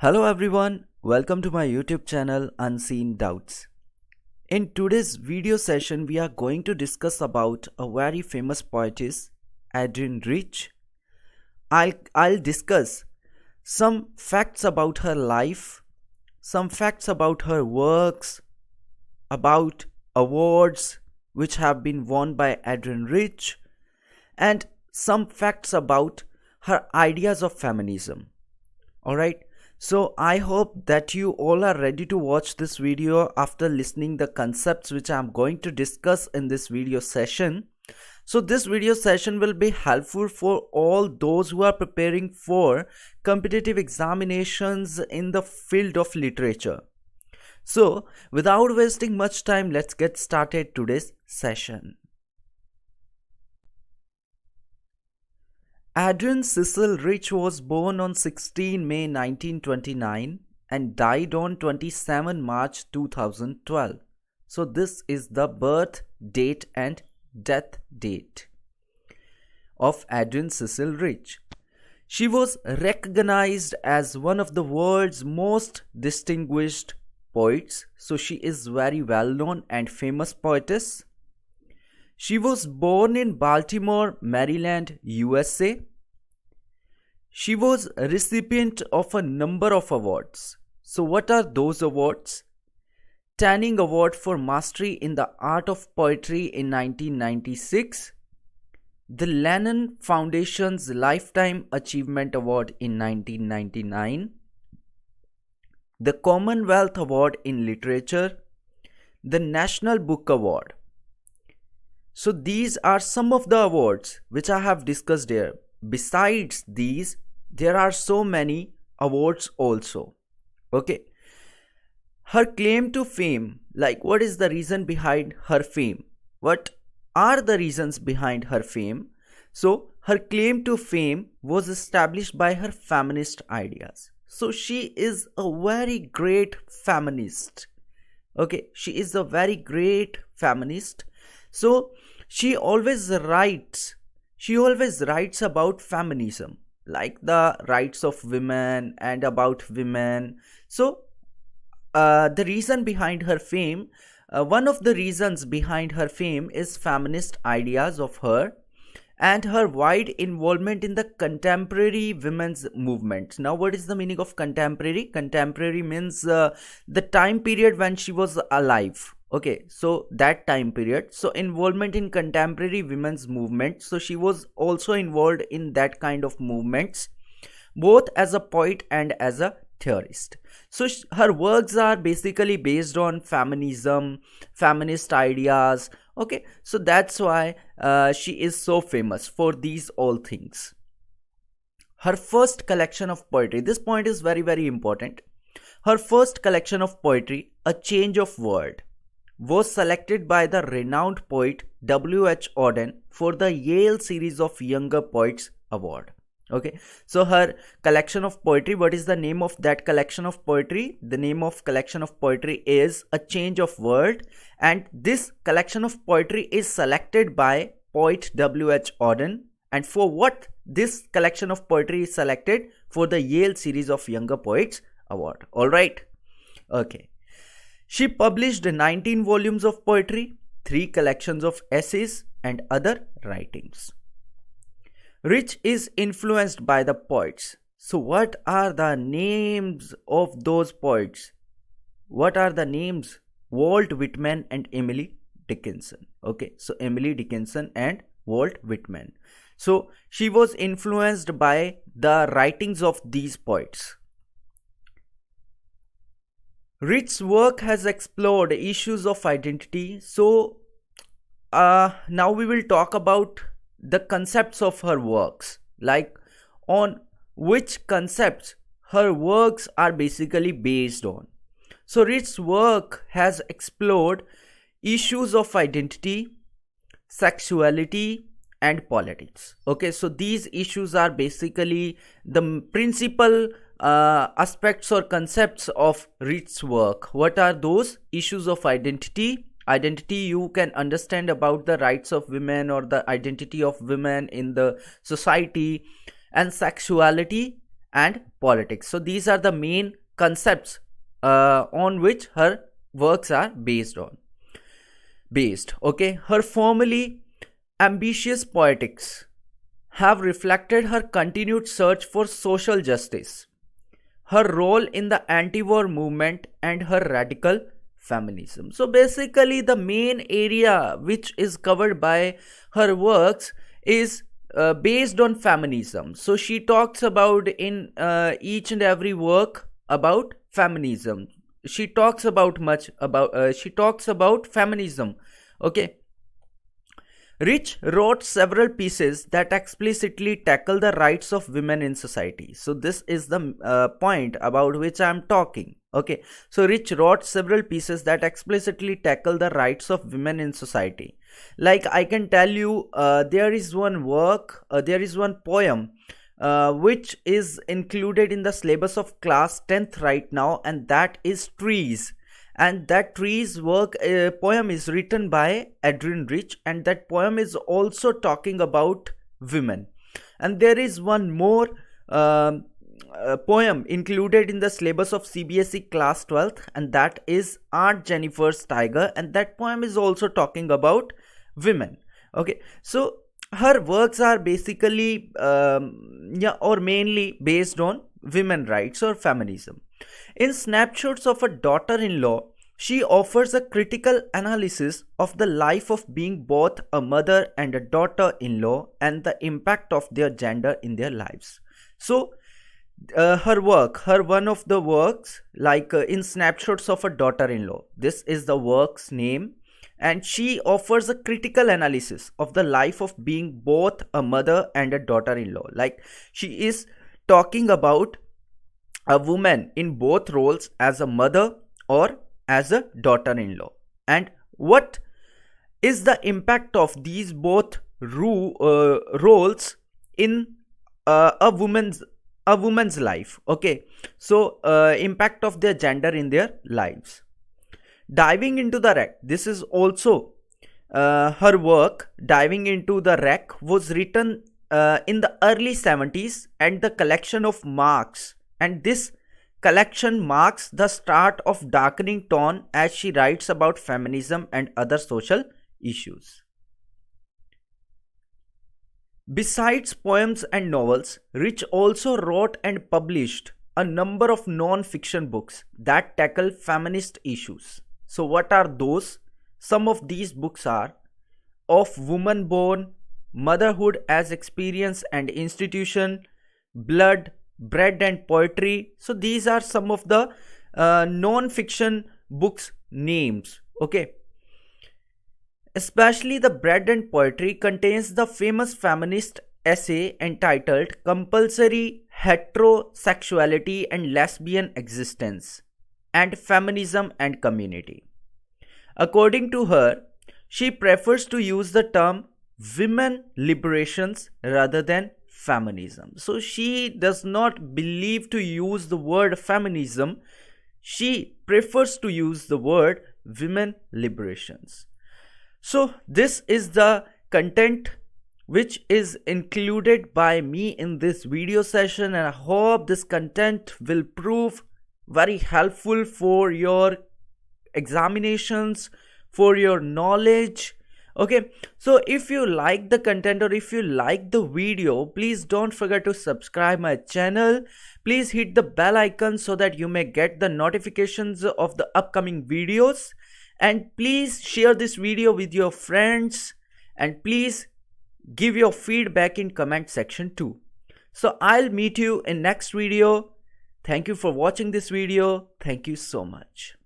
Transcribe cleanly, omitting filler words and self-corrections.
Hello everyone, welcome to my YouTube channel Unseen Doubts. In today's video session, we are going to discuss about a very famous poetess, Adrienne Rich. I'll discuss some facts about her life, some facts about her works, about awards which have been won by Adrienne Rich, and some facts about her ideas of feminism. Alright. So I hope that you all are ready to watch this video after listening the concepts which I am going to discuss in this video session. So this video session will be helpful for all those who are preparing for competitive examinations in the field of literature. So without wasting much time, let's get started today's session. Adrienne Cecil Rich was born on 16 May 1929 and died on 27 March 2012. So this is the birth date and death date of Adrienne Cecil Rich. She was recognized as one of the world's most distinguished poets. So she is very well known and famous poetess. She was born in Baltimore, Maryland, USA. She was a recipient of a number of awards. So what are those awards? Tanning Award for Mastery in the Art of Poetry in 1996. The Lennon Foundation's Lifetime Achievement Award in 1999. The Commonwealth Award in Literature. The National Book Award. So these are some of the awards which I have discussed here. Besides these, there are so many awards also. Okay. Her claim to fame, like what is the reason behind her fame? What are the reasons behind her fame? So her claim to fame was established by her feminist ideas. So she is a very great feminist. Okay, she is a very great feminist. So she always writes about feminism, like the rights of women and about women. So the reason behind her fame, one of the reasons behind her fame is feminist ideas of her and her wide involvement in the contemporary women's movement. Now, what is the meaning of contemporary? Contemporary means the time period when she was alive. Okay, so that time period. So involvement in contemporary women's movement. So she was also involved in that kind of movements, both as a poet and as a theorist. So her works are basically based on feminism, feminist ideas. Okay, so that's why she is so famous for these all things. Her first collection of poetry, this point is very, very important. Her first collection of poetry, A Change of World, was selected by the renowned poet W.H. Auden for the Yale Series of Younger Poets Award. Okay, so her collection of poetry, what is the name of that collection of poetry? The name of collection of poetry is A Change of World, and this collection of poetry is selected by poet W.H. Auden. And for what this collection of poetry is selected? For the Yale Series of Younger Poets Award. Alright, okay. She published 19 volumes of poetry, 3 collections of essays and other writings. Rich is influenced by the poets. So what are the names of those poets? What are the names? Walt Whitman and Emily Dickinson. Okay, so Emily Dickinson and Walt Whitman. So she was influenced by the writings of these poets. Rich's work has explored issues of identity. So now we will talk about the concepts of her works, like on which concepts her works are basically based on. So Rich's work has explored issues of identity, sexuality and politics. Okay, so these issues are basically the principal aspects or concepts of Rich's work. What are those? Issues of identity. Identity, you can understand about the rights of women or the identity of women in the society, and sexuality and politics. So these are the main concepts on which her works are based. Okay, her formerly ambitious poetics have reflected her continued search for social justice, her role in the anti-war movement, and her radical feminism. So basically the main area which is covered by her works is based on feminism. So she talks about in each and every work about feminism. She talks about feminism. Okay. Rich wrote several pieces that explicitly tackle the rights of women in society. So this is the point about which I am talking. Okay, so Rich wrote several pieces that explicitly tackle the rights of women in society. Like I can tell you, there is one poem which is included in the syllabus of class 10th right now, and that is Trees. And that Trees poem is written by Adrienne Rich, and that poem is also talking about women. And there is one more poem included in the syllabus of CBSE class 12th, and that is Aunt Jennifer's Tiger, and that poem is also talking about women. Okay, so her works are basically or mainly based on women rights or feminism. In Snapshots of a Daughter-in-Law, she offers a critical analysis of the life of being both a mother and a daughter-in-law and the impact of their gender in their lives. So one of the works, like in Snapshots of a Daughter-in-Law, this is the work's name, and she offers a critical analysis of the life of being both a mother and a daughter-in-law. Like she is talking about a woman in both roles, as a mother or as a daughter-in-law, and what is the impact of these both roles in a woman's life. Okay, so impact of their gender in their lives. Diving into the Wreck, this is also her work. Diving into the Wreck was written in the early 70s, and the collection of marks, and this collection marks the start of darkening tone as she writes about feminism and other social issues. Besides poems and novels, Rich also wrote and published a number of non-fiction books that tackle feminist issues. So what are those? Some of these books are Of Woman Born, Motherhood as Experience and Institution, Blood, Bread and Poetry. So these are some of the non-fiction books names. Okay. Especially the Bread and Poetry contains the famous feminist essay entitled Compulsory Heterosexuality and Lesbian Existence and Feminism and Community. According to her, she prefers to use the term women liberations rather than feminism. So she does not believe to use the word feminism. She prefers to use the word women liberations. So this is the content which is included by me in this video session, and I hope this content will prove very helpful for your examinations, for your knowledge. Okay, so if you like the content or if you like the video, please don't forget to subscribe my channel. Please hit the bell icon so that you may get the notifications of the upcoming videos, and please share this video with your friends, and please give your feedback in comment section too. So I'll meet you in next video. Thank you for watching this video. Thank you so much.